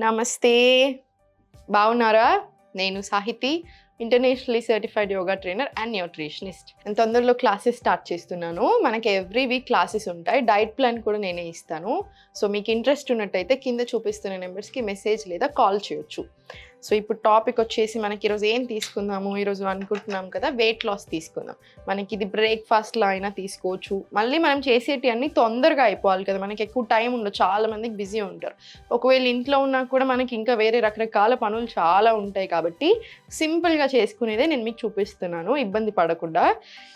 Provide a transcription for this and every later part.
నమస్తే, బాగున్నారా? నేను Sahithi, internationally certified yoga trainer and nutritionist. నేను తొందరలో క్లాసెస్ స్టార్ట్ చేస్తున్నాను. మనకి ఎవ్రీ వీక్ క్లాసెస్ ఉంటాయి. డైట్ ప్లాన్ కూడా నేనే ఇస్తాను. సో మీకు ఇంట్రెస్ట్ ఉన్నట్టయితే కింద చూపిస్తున్న నెంబర్స్కి మెసేజ్ లేదా కాల్ చేయొచ్చు. సో ఇప్పుడు టాపిక్ వచ్చేసి మనకి ఈరోజు ఏం తీసుకుందాము, ఈరోజు అనుకుంటున్నాం కదా వెయిట్ లాస్ తీసుకుందాం. మనకి ఇది బ్రేక్ఫాస్ట్లో అయినా తీసుకోవచ్చు. మళ్ళీ మనం చేసేటి అన్నీ తొందరగా అయిపోవాలి కదా, మనకి ఎక్కువ టైం ఉండదు, చాలా మందికి బిజీ ఉంటారు. ఒకవేళ ఇంట్లో ఉన్నా కూడా మనకి ఇంకా వేరే రకరకాల పనులు చాలా ఉంటాయి కాబట్టి సింపుల్గా చేసుకునేదే నేను మీకు చూపిస్తున్నాను, ఇబ్బంది పడకుండా.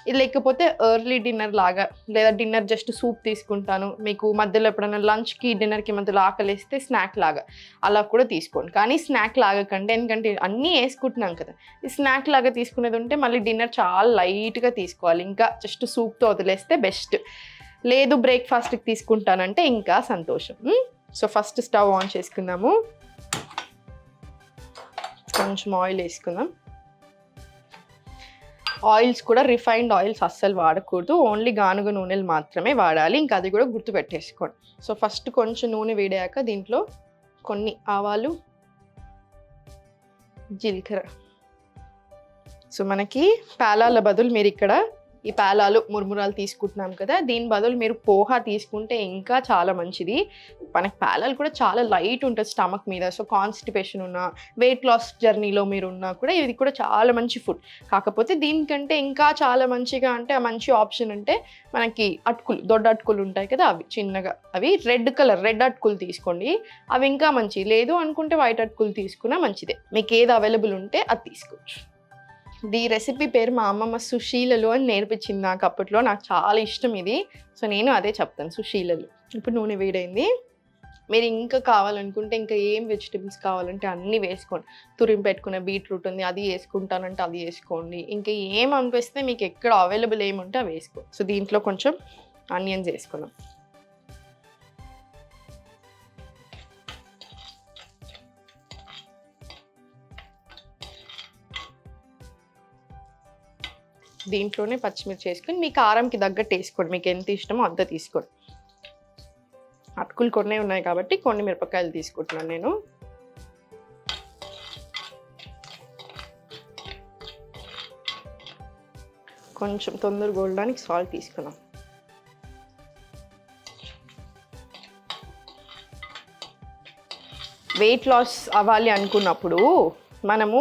ఇది లేకపోతే ఎర్లీ డిన్నర్ లాగా, లేదా డిన్నర్ జస్ట్ సూప్ తీసుకుంటాను, మీకు మధ్యలో ఎప్పుడైనా లంచ్కి డిన్నర్కి మధ్యలో ఆకలిస్తే స్నాక్ లాగా అలా కూడా తీసుకోండి. కానీ స్నాక్ లాగా ఎందుకంటే అన్నీ వేసుకుంటున్నాం కదా, ఈ స్నాక్ లాగా తీసుకునేది ఉంటే మళ్ళీ డిన్నర్ చాలా లైట్గా తీసుకోవాలి, ఇంకా జస్ట్ సూప్తో వదిలేస్తే బెస్ట్. లేదు బ్రేక్ఫాస్ట్కి తీసుకుంటానంటే ఇంకా సంతోషం. సో ఫస్ట్ స్టవ్ ఆన్ చేసుకుందాము. కొంచెం ఆయిల్ వేసుకుందాం. ఆయిల్స్ కూడా రిఫైన్డ్ ఆయిల్స్ అస్సలు వాడకూడదు, ఓన్లీ గానుగ నూనెలు మాత్రమే వాడాలి. ఇంకా అది కూడా గుర్తుపెట్టేసుకోండి. సో ఫస్ట్ కొంచెం నూనె వేడాక దీంట్లో కొన్ని ఆవాలు, జీలకర్ర. సో మనకి పేలాల బదులు మీరు ఇక్కడ ఈ పేలాలు మురుమురాలు తీసుకుంటున్నాం కదా, దీని బదులు మీరు పోహా తీసుకుంటే ఇంకా చాలా మంచిది. మనకి పేలాలు కూడా చాలా లైట్ ఉంటుంది స్టమక్ మీద. సో కాన్స్టిపేషన్ ఉన్నా, వెయిట్ లాస్ జర్నీలో మీరు ఉన్నా కూడా ఇది కూడా చాలా మంచి ఫుడ్. కాకపోతే దీనికంటే ఇంకా చాలా మంచిగా అంటే ఆ మంచి ఆప్షన్ అంటే మనకి అటుకులు, దొడ్డ అటుకులు ఉంటాయి కదా, అవి చిన్నగా, అవి రెడ్ అటుకులు తీసుకోండి, అవి ఇంకా మంచిది. లేదు అనుకుంటే వైట్ అటుకులు తీసుకున్నా మంచిదే. మీకు ఏది అవైలబుల్ ఉంటే అది తీసుకోవచ్చు. ఈ రెసిపీ పేరు మా అమ్మమ్మ సుశీలలు అని నేర్పించింది నాకు అప్పట్లో. నాకు చాలా ఇష్టం ఇది, సో నేను అదే చెప్తాను, సుశీలలు. ఇప్పుడు నూనె వేడైంది. మీరు ఇంకా కావాలనుకుంటే ఇంకా ఏం వెజిటబుల్స్ కావాలంటే అన్నీ వేసుకోండి. తురిమి పెట్టుకునే బీట్రూట్ ఉంది, అది వేసుకుంటానంటే అది వేసుకోండి. ఇంకా ఏం అనిపిస్తే మీకు ఎక్కడ అవైలబుల్ ఏముంటే అవి వేసుకోండి. సో దీంట్లో కొంచెం ఆనియన్స్ వేసుకున్నాం. దీంట్లోనే పచ్చిమిర్చి వేసుకొని మీ కారంకి తగ్గట్టు వేసుకోండి, మీకు ఎంత ఇష్టమో అంత తీసుకోండి. అటుకులు కొన్ని ఉన్నాయి కాబట్టి కొన్ని మిరపకాయలు తీసుకుంటున్నాను నేను. కొంచెం తొందర గోలడానికి సాల్ట్ తీసుకున్నాం. వెయిట్ లాస్ అవ్వాలి అనుకున్నప్పుడు మనము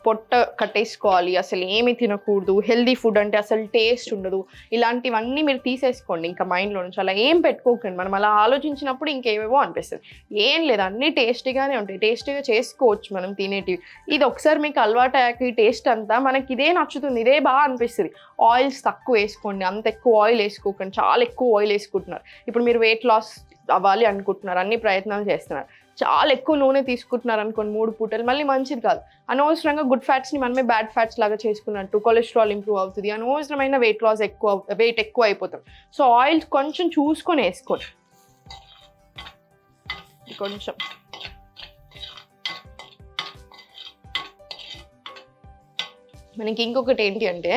పొట్ట కట్టేసుకోవాలి, అసలు ఏమి తినకూడదు, హెల్దీ ఫుడ్ అంటే అసలు టేస్ట్ ఉండదు, ఇలాంటివన్నీ మీరు తీసేసుకోండి ఇంకా మైండ్లో నుంచి. అలా ఏం పెట్టుకోకండి. మనం అలా ఆలోచించినప్పుడు ఇంకేవేవో అనిపిస్తుంది. ఏం లేదు, అన్నీ టేస్టీగానే ఉంటాయి, టేస్టీగా చేసుకోవచ్చు మనం తినేటివి. ఇది ఒకసారి మీకు అలవాటు అయ్యాక ఈ టేస్ట్ అంతా మనకి ఇదే నచ్చుతుంది, ఇదే బాగా అనిపిస్తుంది. ఆయిల్స్ తక్కువ వేసుకోండి, అంత ఎక్కువ ఆయిల్ వేసుకోకండి. చాలా ఎక్కువ ఆయిల్ వేసుకుంటున్నారు. ఇప్పుడు మీరు వెయిట్ లాస్ అవ్వాలి అనుకుంటున్నారు, అన్ని ప్రయత్నాలు చేస్తున్నారు, చాలా ఎక్కువ నూనె తీసుకుంటున్నారు అనుకోండి 3 పూటలు, మళ్ళీ మంచిది కాదు. అనవసరంగా గుడ్ ఫ్యాట్స్ని మనమే బ్యాడ్ ఫ్యాట్స్ లాగా చేసుకున్నట్టు కొలెస్ట్రాల్ ఇంప్రూవ్ అవుతుంది, అనవసరమైన వెయిట్ ఎక్కువ అయిపోతాం. సో ఆయిల్ కొంచెం చూసుకొని వేసుకోండి. కొంచెం మనకి ఇంకొకటి ఏంటి అంటే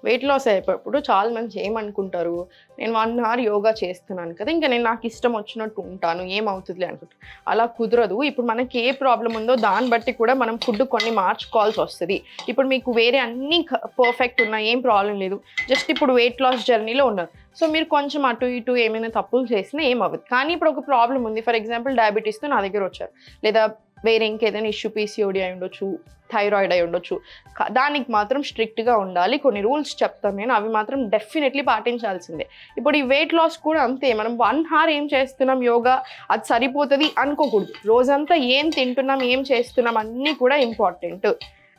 వెయిట్ లాస్ అయిపోయినప్పుడు చాలా మంది ఏమనుకుంటారు, నేను 1 hour యోగా చేస్తున్నాను కదా, ఇంకా నేను నాకు ఇష్టం వచ్చినట్టు ఉంటాను, ఏమవుతుందిలే అనుకుంటాను. అలా కుదరదు. ఇప్పుడు మనకి ఏ ప్రాబ్లం ఉందో దాన్ని బట్టి కూడా మనం ఫుడ్ కొన్ని మార్చుకోవాల్సి వస్తుంది. ఇప్పుడు మీకు వేరే అన్నీ పర్ఫెక్ట్ ఉన్నా, ఏం ప్రాబ్లం లేదు, జస్ట్ ఇప్పుడు వెయిట్ లాస్ జర్నీలో ఉన్నారు. సో మీరు కొంచెం అటు ఇటు ఏమైనా తప్పులు చేసినా ఏం అవ్వదు. కానీ ఇప్పుడు ఒక ప్రాబ్లం ఉంది, ఫర్ ఎగ్జాంపుల్ డయాబెటీస్తో నా దగ్గర వచ్చారు, లేదా వేరే ఇంకేదైనా ఇష్యూ, పీసీఓడి అయి ఉండొచ్చు, థైరాయిడ్ అయి ఉండొచ్చు, దానికి మాత్రం స్ట్రిక్ట్గా ఉండాలి. కొన్ని రూల్స్ చెప్తాను నేను, అవి మాత్రం డెఫినెట్లీ పాటించాల్సిందే. ఇప్పుడు ఈ వెయిట్ లాస్ కూడా అంతే. మనం 1 hour ఏం చేస్తున్నాం యోగా, అది సరిపోతుంది అనుకోకూడదు. రోజంతా ఏం తింటున్నాం, ఏం చేస్తున్నాం అన్నీ కూడా ఇంపార్టెంట్.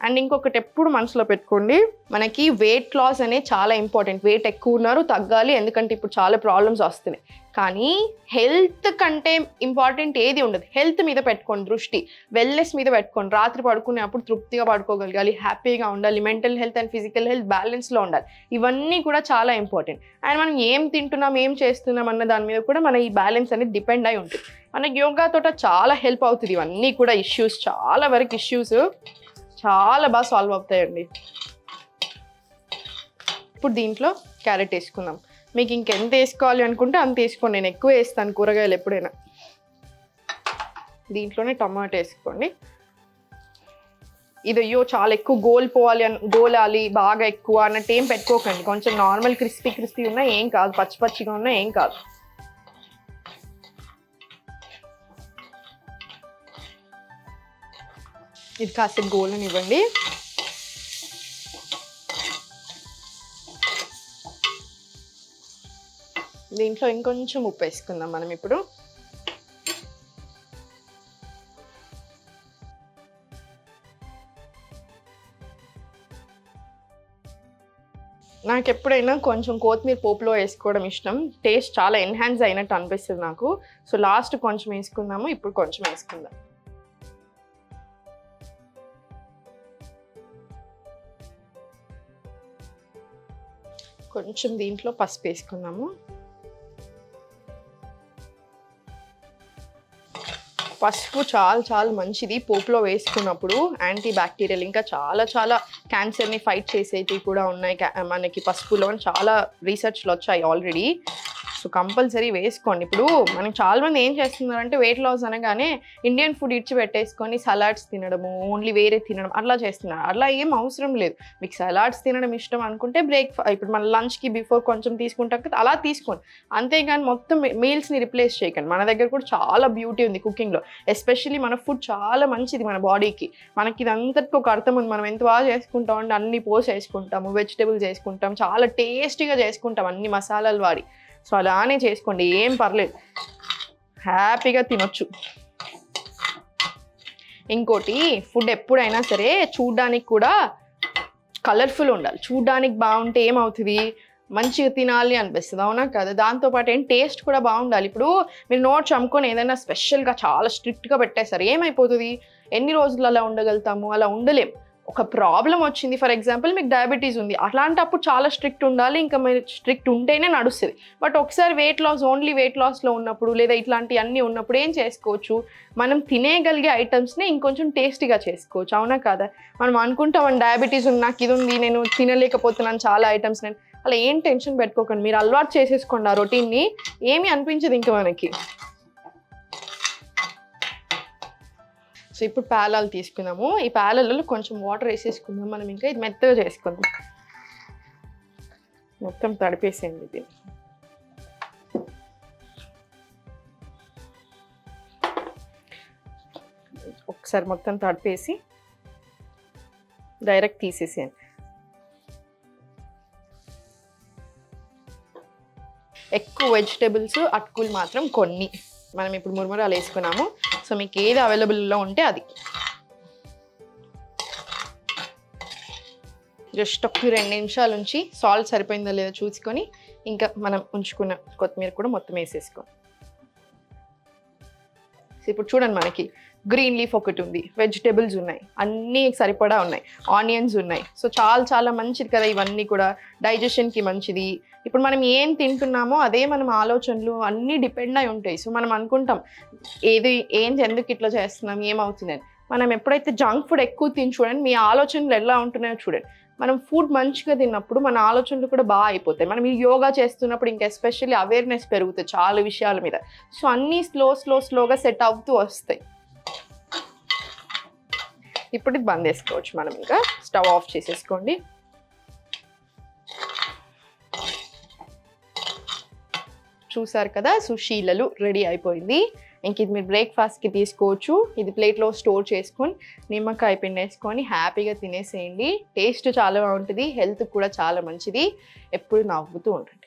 అండ్ ఇంకొకటి ఎప్పుడు మనసులో పెట్టుకోండి, మనకి వెయిట్ లాస్ అనేది చాలా ఇంపార్టెంట్. వెయిట్ ఎక్కువ ఉన్నారు, తగ్గాలి, ఎందుకంటే ఇప్పుడు చాలా ప్రాబ్లమ్స్ వస్తున్నాయి. కానీ హెల్త్ కంటే ఇంపార్టెంట్ ఏది ఉండదు. హెల్త్ మీద పెట్టుకోండి దృష్టి, వెల్నెస్ మీద పెట్టుకోండి. రాత్రి పడుకునేప్పుడు తృప్తిగా పడుకోగలగాలి, హ్యాపీగా ఉండాలి, mental health and physical health బ్యాలెన్స్లో ఉండాలి. ఇవన్నీ కూడా చాలా ఇంపార్టెంట్. అండ్ మనం ఏం తింటున్నాం, ఏం చేస్తున్నాం అన్న దాని మీద కూడా మన ఈ బ్యాలెన్స్ అనేది డిపెండ్ అయి ఉంటుంది. మనకి యోగాతో చాలా హెల్ప్ అవుతుంది. ఇవన్నీ కూడా ఇష్యూస్, చాలా వరకు ఇష్యూస్ చాలా బాగా సాల్వ్ అవుతాయండి. ఇప్పుడు దీంట్లో క్యారెట్ వేసుకుందాం. మీకు ఇంకెంత వేసుకోవాలి అనుకుంటే అంత వేసుకోండి. నేను ఎక్కువ వేస్తాను కూరగాయలు ఎప్పుడైనా. దీంట్లోనే టమాటో వేసుకోండి. ఇది అయ్యో చాలా ఎక్కువ గోలాలి బాగా ఎక్కువ అన్నట్టు ఏం పెట్టుకోకండి. కొంచెం నార్మల్ క్రిస్పీ ఉన్నా ఏం కాదు, పచ్చిగా ఉన్నా ఏం కాదు. ఇది కాసేపు గోలనివ్వండి. దీంట్లో ఇంకొంచెం ఉప్పు వేసుకుందాం మనం ఇప్పుడు. నాకు ఎప్పుడైనా కొంచెం కొత్తిమీర పోపులో వేసుకోవడం ఇష్టం. టేస్ట్ చాలా ఎన్హాన్స్ అయినట్టు అనిపిస్తుంది నాకు. సో లాస్ట్ కొంచెం వేసుకుందాము, ఇప్పుడు కొంచెం వేసుకుందాం. కొంచెం దీంట్లో పసుపు వేసుకుందాము. పసుపు చాలా మంచిది పోపులో వేసుకున్నప్పుడు. యాంటీ బ్యాక్టీరియల్, ఇంకా చాలా క్యాన్సర్ని ఫైట్ చేసేవి కూడా ఉన్నాయి మనకి పసుపులో అని చాలా రీసెర్చ్లు వచ్చాయి ఆల్రెడీ. సో కంపల్సరీ వేసుకోండి. ఇప్పుడు మనకి చాలామంది ఏం చేస్తున్నారంటే వెయిట్ లాస్ అనగానే ఇండియన్ ఫుడ్ ఇచ్చి పెట్టేసుకొని సలాడ్స్ తినడము, ఓన్లీ వేరే తినడం అట్లా చేస్తున్నారు. అట్లా ఏం అవసరం లేదు. మీకు సలాడ్స్ తినడం ఇష్టం అనుకుంటే ఇప్పుడు మన లంచ్కి బిఫోర్ కొంచెం తీసుకుంటాం కదా, అలా తీసుకోండి. అంతేగాని మొత్తం మీల్స్ని రిప్లేస్ చేయకండి. మన దగ్గర కూడా చాలా బ్యూటీ ఉంది కుకింగ్లో. ఎస్పెషల్లీ మన ఫుడ్ చాలా మంచిది మన బాడీకి. మనకి ఇదంతటికి ఒక అర్థం ఉంది. మనం ఎంత బాగా చేసుకుంటాం అంటే అన్ని పోసి వేసుకుంటాము, వెజిటేబుల్స్ వేసుకుంటాం, చాలా టేస్టీగా చేసుకుంటాం అన్ని మసాలాలు వాడి. సో అలానే చేసుకోండి, ఏం పర్లేదు, హ్యాపీగా తినొచ్చు. ఇంకోటి, ఫుడ్ ఎప్పుడైనా సరే చూడ్డానికి కూడా కలర్ఫుల్ ఉండాలి. చూడ్డానికి బాగుంటే ఏమవుతుంది, మంచిగా తినాలి అనిపిస్తుంది, అవునా కదా? దాంతోపాటు టేస్ట్ కూడా బాగుండాలి. ఇప్పుడు మీరు నోట్ చమ్ముకొని ఏదైనా స్పెషల్గా చాలా స్ట్రిక్ట్గా పెట్టేస్తారు, ఏమైపోతుంది? ఎన్ని రోజులు అలా ఉండగలుగుతాము? అలా ఉండలేం. ఒక ప్రాబ్లం వచ్చింది, ఫర్ ఎగ్జాంపుల్ మీకు డయాబెటీస్ ఉంది, అట్లాంటప్పుడు చాలా స్ట్రిక్ట్ ఉండాలి. ఇంకా మీరు స్ట్రిక్ట్ ఉంటేనే నడుస్తుంది. బట్ ఒకసారి ఓన్లీ వెయిట్ లాస్లో ఉన్నప్పుడు లేదా ఇట్లాంటివి అన్నీ ఉన్నప్పుడు ఏం చేసుకోవచ్చు, మనం తినేయగలిగే ఐటమ్స్ని ఇంకొంచెం టేస్టీగా చేసుకోవచ్చు, అవునా కదా? మనం అనుకుంటాం డయాబెటీస్ ఉంది, నాకు ఇది ఉంది, నేను తినలేకపోతున్నాను చాలా ఐటమ్స్. నేను అలా ఏం టెన్షన్ పెట్టుకోకండి, మీరు అలవాటు చేసేసుకోండి ఆ రొటీన్ని, ఏమీ అనిపించదు ఇంకా మనకి. సో ఇప్పుడు పేలాలు తీసుకుందాము. ఈ పేలాలలో కొంచెం వాటర్ వేసేసుకుందాం మనం. ఇంకా ఇది మెత్తగా చేసుకుందాం. మొత్తం తడిపేసేయండి ఇది. ఒకసారి మొత్తం తడిపేసి డైరెక్ట్ తీసేసేయండి. ఎక్కువ వెజిటేబుల్స్, అటుకులు మాత్రం కొన్ని. మనం ఇప్పుడు మురుమురాలు వేసుకున్నాము. సో మీకు ఏది అవైలబుల్లో ఉంటే అది. జస్ట్ ఒక 2 నిమిషాల నుంచి సాల్ట్ సరిపోయిందో లేదో చూసుకొని ఇంకా మనం ఉంచుకున్న కొత్తిమీర కూడా మొత్తం వేసేసుకోండి. సో ఇప్పుడు చూడండి, మనకి గ్రీన్ లీఫ్ ఒకటి ఉంది, వెజిటేబుల్స్ ఉన్నాయి, అన్నీ సరిపడా ఉన్నాయి, ఆనియన్స్ ఉన్నాయి. సో చాలా మంచిది కదా ఇవన్నీ కూడా, డైజెషన్కి మంచిది. ఇప్పుడు మనం ఏం తింటున్నామో అదే మనం ఆలోచనలు అన్నీ డిపెండ్ అయి ఉంటాయి. సో మనం అనుకుంటాం ఎందుకు ఇట్లా చేస్తున్నాం, ఏమవుతుందని. మనం ఎప్పుడైతే జంక్ ఫుడ్ ఎక్కువ తిని చూడండి, మీ ఆలోచనలు ఎలా ఉంటున్నాయో చూడండి. మనం ఫుడ్ మంచిగా తిన్నప్పుడు మన ఆలోచనలు కూడా బాగా అయిపోతాయి. మనం ఈ యోగా చేస్తున్నప్పుడు ఇంకా ఎస్పెషల్లీ అవేర్నెస్ పెరుగుతాయి చాలా విషయాల మీద. సో అన్నీ స్లోగా సెట్ అవుతూ వస్తాయి. ఇప్పుడు ఇది బంద్ చేసుకోవచ్చు మనం. ఇంకా స్టవ్ ఆఫ్ చేసేసుకోండి. చూసారు కదా, సుశీలలు రెడీ అయిపోయింది. ఇంక ఇది మీరు బ్రేక్ఫాస్ట్కి తీసుకోవచ్చు. ఇది ప్లేట్లో స్టోర్ చేసుకొని నిమ్మకాయ పిండి వేసుకొని హ్యాపీగా తినేసేయండి. టేస్ట్ చాలా బాగుంటుంది, హెల్త్ కూడా చాలా మంచిది. ఎప్పుడు నవ్వుతూ ఉంటుంది.